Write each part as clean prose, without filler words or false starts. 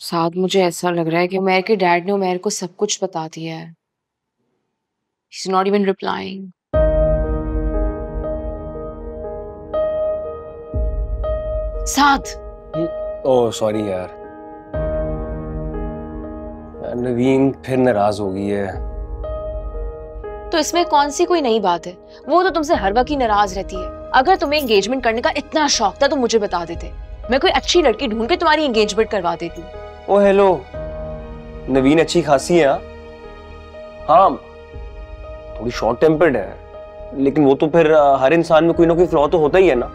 साथ मुझे ऐसा लग रहा है कि उमैर के डैड ने उमैर को सब कुछ बता दिया है। He's not even replying. साथ ओह सॉरी यार, नवीन फिर नाराज हो गई है। तो इसमें कौन सी कोई नई बात है? वो तो तुमसे हर वक्त ही नाराज रहती है। अगर तुम्हें एंगेजमेंट करने का इतना शौक था तो मुझे बता देते, मैं कोई अच्छी लड़की ढूंढ के तुम्हारी एंगेजमेंट करवा देती। ओ हेलो, नवीन अच्छी खासी है। हाँ, थोड़ी शॉर्ट टेम्पर्ड है, लेकिन वो तो फिर हर इंसान में कोई ना कोई फ्लॉ तो होता ही है ना।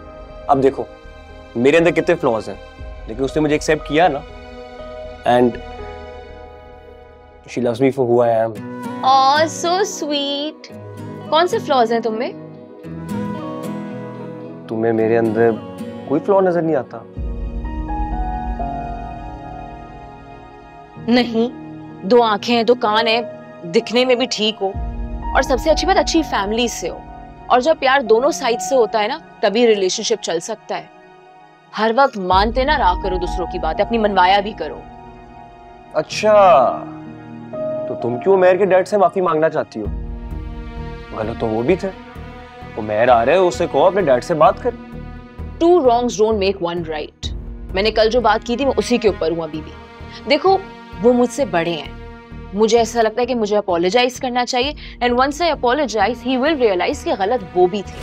अब देखो मेरे अंदर कितने फ्लॉज हैं, लेकिन उसने मुझे एक्सेप्ट किया ना, and she loves me for who I am. Oh so sweet. कौन से फ्लॉज हैं तुम में? तुम्हें मेरे अंदर कोई फ्लॉ नजर नहीं आता? नहीं, दो आंखें हैं, दो कान है, दिखने में भी ठीक हो, और सबसे अच्छी बात अच्छी फैमिली से हो। और जब प्यार दोनों साइड से होता है ना, तभी रिलेशनशिप चल सकता है। हर वक्त मानते ना रहा करो दूसरों की बातें, अपनी मनवाया भी करो। अच्छा, तो तुम क्यों उमैर के डैड से माफी मांगना चाहती हो? गलत तो वो भी थे। उमैर आ रहे हो, उससे कहो अपने डैड से बात कर। Two wrongs don't make one right. मैंने कल जो बात की थी मैं उसी के ऊपर हूँ अभी भी। देखो वो मुझसे बड़े हैं, मुझे ऐसा लगता है कि मुझे अपोलोजाइज करना चाहिए, and once I apologize he will realize कि गलत वो भी थे।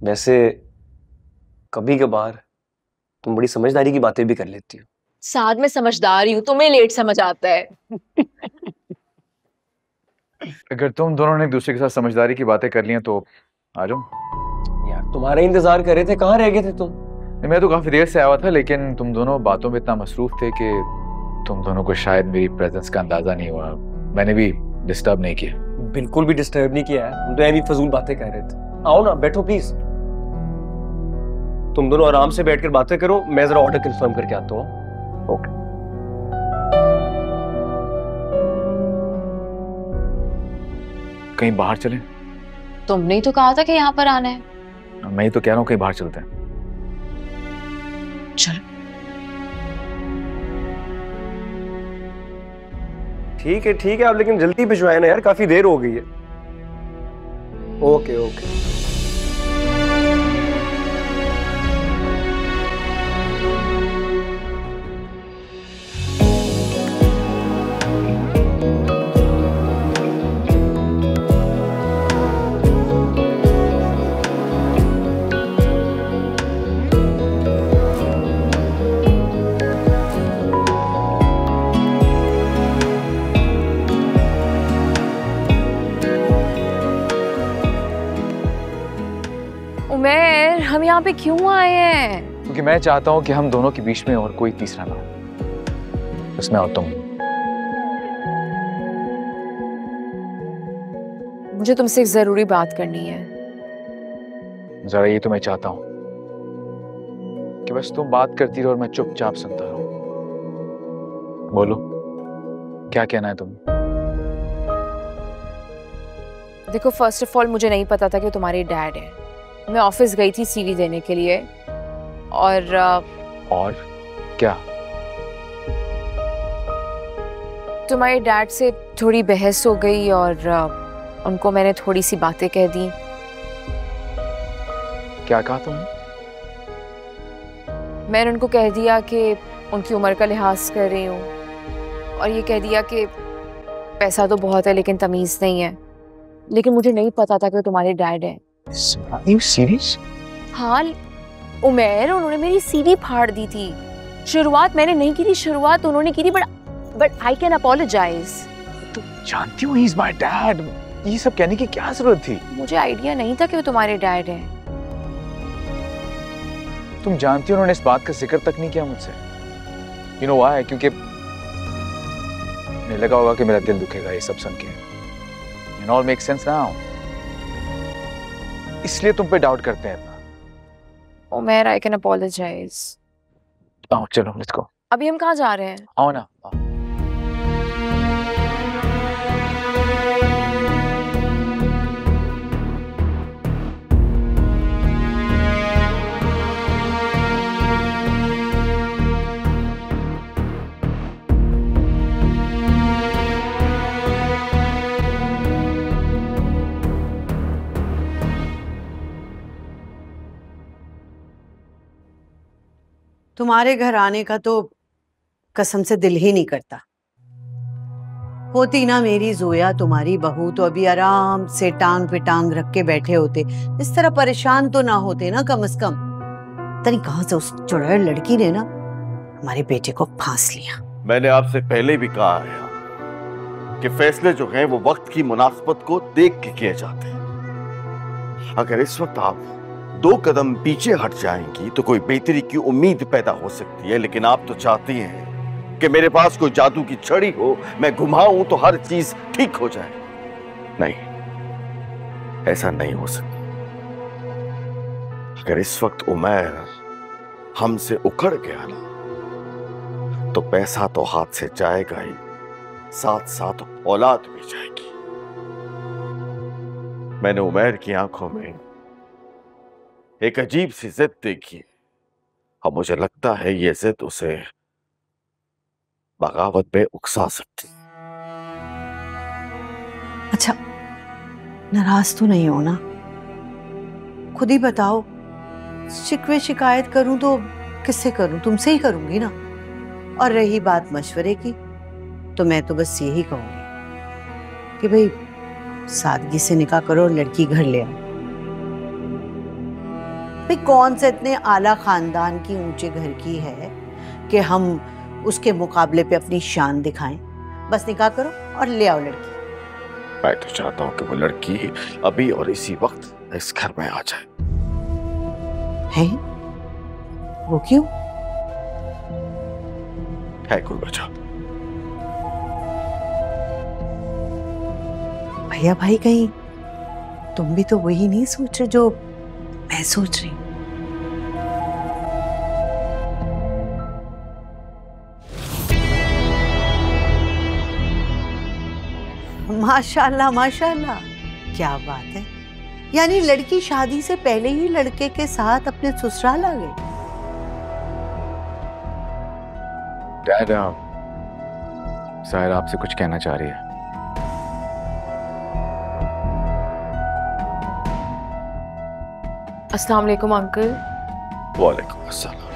वैसे कभी कभार तुम बड़ी समझदारी की बातें भी कर लेती हो। साथ में समझदार ही हूँ, तुम्हें लेट समझ आता है। अगर तुम दोनों ने एक दूसरे के साथ समझदारी की बातें कर ली हैं तो आ जाओ। यार तुम्हारा इंतजार कर रहे थे, कहाँ रह गए थे तुम? मैं तो काफी देर से आया था, लेकिन तुम दोनों बातों में इतना मसरूफ थे कि तुम दोनों को शायद मेरी प्रेजेंस का अंदाजा नहीं हुआ। मैंने भी डिस्टर्ब नहीं किया। बिल्कुल भी डिस्टर्ब नहीं किया है, हम तो ऐसी फजूल बातें कर रहे थे। आओ ना, बैठो प्लीज। तुम दोनों आराम से बैठकर बातें करो, मैं जरा ऑर्डर कंफर्म करके आता हूँ। ओके। कहीं बाहर चलें? तुमने ही तो कहा था कि यहाँ पर आना है। मैं ही तो कह रहा हूँ कहीं बाहर चलते हैं। चलो। ठीक है, आप लेकिन जल्दी भिजवाए ना यार, काफी देर हो गई है। Okay okay. उमैर, हम यहाँ पे क्यों आए हैं? क्योंकि मैं चाहता हूँ कि हम दोनों के बीच में और कोई तीसरा ना हो, उसमें और तुम। मुझे तुमसे एक जरूरी बात करनी है। जरा ये तो मैं चाहता हूँ कि बस तुम बात करती रहो और मैं चुपचाप सुनता रहूं। बोलो, क्या कहना है तुम्हें? देखो, फर्स्ट ऑफ ऑल मुझे नहीं पता था कि तुम्हारे डैड हैं। मैं ऑफिस गई थी सीवी देने के लिए, और क्या? तुम्हारे डैड से थोड़ी बहस हो गई और उनको मैंने थोड़ी सी बातें कह दी। क्या कहा तुमने? मैंने उनको कह दिया कि उनकी उम्र का लिहाज कर रही हूँ, और ये कह दिया कि पैसा तो बहुत है लेकिन तमीज नहीं है। लेकिन मुझे नहीं पता था कि तुम्हारे डैड हैं। Are you serious? हाँ उमैर, उन्होंने मेरी सीवी फाड़ दी थी। शुरुआत मैंने नहीं की थी, शुरुआत उन्होंने की थी, बट आई कैन अपोलोजाइज। तुम जानती हो he is my dad। ये सब कहने की क्या जरूरत थी? मुझे आइडिया नहीं था कि वो तुम्हारे डैड हैं। तुम जानती हो उन्होंने इस बात का जिक्र तक नहीं किया मुझसे। You know why? क्योंकि मुझे लगा होगा कि मेरा दिल दुखेगा ये सब सुन के। It all makes sense now। इसलिए तुम पे डाउट करते हैं इतना। Umair, I can apologize. आओ चलो, लेट्स गो। अभी हम कहाँ जा रहे हैं? आओ ना, आओ। तुम्हारे घर आने का तो कसम से दिल ही नहीं करता। होती ना मेरी जोया तुम्हारी बहू तो अभी आराम से टांग पे टांग रख के बैठे होते, इस तरह परेशान तो ना होते ना कम से कम। तनी कहां से उस चुड़ैल लड़की ने ना हमारे बेटे को फांस लिया। मैंने आपसे पहले भी कहा है कि फैसले जो हैं वो वक्त की मुनासिबत को देख के किए जाते हैं। अगर इस वक्त आप 2 कदम पीछे हट जाएंगी तो कोई बेहतरी की उम्मीद पैदा हो सकती है, लेकिन आप तो चाहती हैं कि मेरे पास कोई जादू की छड़ी हो, मैं घुमाऊं तो हर चीज ठीक हो जाए। नहीं, ऐसा नहीं हो सकता। अगर इस वक्त उमैर हमसे उखड़ गया ना तो पैसा तो हाथ से जाएगा ही, साथ साथ औलाद भी जाएगी। मैंने उमैर की आंखों में एक अजीब सी जिद देखी है और मुझे लगता है ये जिद उसे बगावत पे उकसा सकती। अच्छा, नाराज तो नहीं हो ना? खुद ही बताओ, शिकवे शिकायत करूं तो किससे करूं? तुमसे ही करूंगी ना। और रही बात मशवरे की, तो मैं तो बस यही कहूंगी कि भाई सादगी से निकाह करो और लड़की घर ले आओ। भाई कौन से इतने आला खानदान की ऊंचे घर की है कि हम उसके मुकाबले पे अपनी शान दिखाएं? बस निकाह करो और ले आओ लड़की। मैं तो चाहता हूं कि वो लड़की अभी और इसी वक्त इस घर में आ जाए। है? वो क्यों? है कोई वजह? भैया भाई, कहीं तुम भी तो वही नहीं सोच रहे जो मैं सोच रही हूँ? माशाल्लाह माशाल्लाह, क्या बात है। यानी लड़की शादी से पहले ही लड़के के साथ अपने ससुराल आ गई। डैड, साहिरा आपसे कुछ कहना चाह रही है। अस्सलाम वालेकुम अंकल। वालेकुम अस्सलाम।